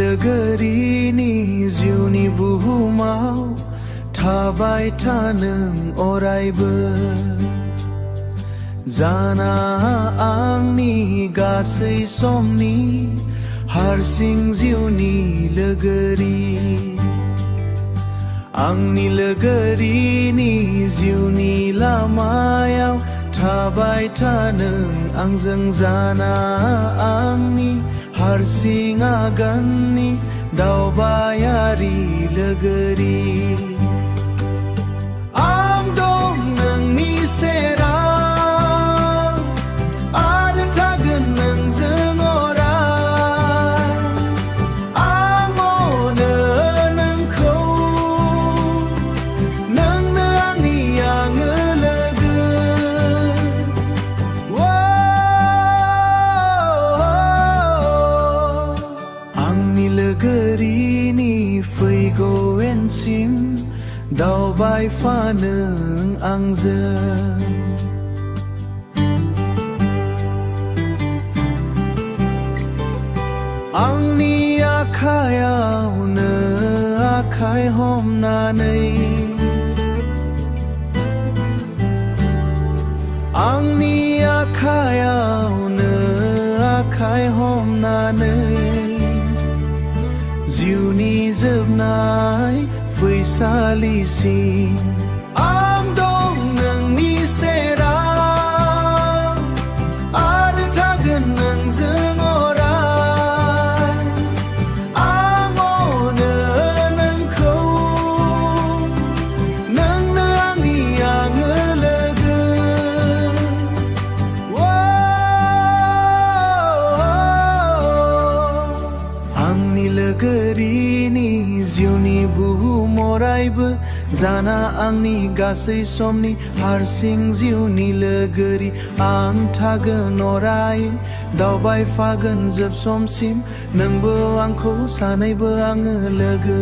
लोगोरिनि जिउनि बुहुमाव थाबाय था नों अरायबो जाना आंनि गासै समनि हारसिं जिउनि लोगोरि आंनि लोगोरिनि जिउनि लामायाव थाबाय था नों आंजों जाना आंनि हारसिं आगाननि दावबायारि लोगोरि आं दं नोंनि सेराव आरो थागोन नोंजों अराय आं अनो नोंखौ नोंनो आंनि आङो लोगो आंनि लोगोरिनि फैगौ एनसिम दावबायफा नों आंजों आंनि आखायावनो आखाय हमनानै आंनि आखायावनो आखाय हमनानै जिउनि जोबनाय फैसालिसिम आं दं नोंनि सेराव आरो थागोन नोंजों अराय आं अनो नोंखौ नोंनो आंनि आङो लोगो आंनि लोगोरिनि जिउनि बुहुम अरायबो जाना आंनि गासै समनि हारसिं जिउनि लोगोरि आं थागोन अराय दावबायफागोन जोब समसिम नोंबो आंखौ सानैबो आङो लोगो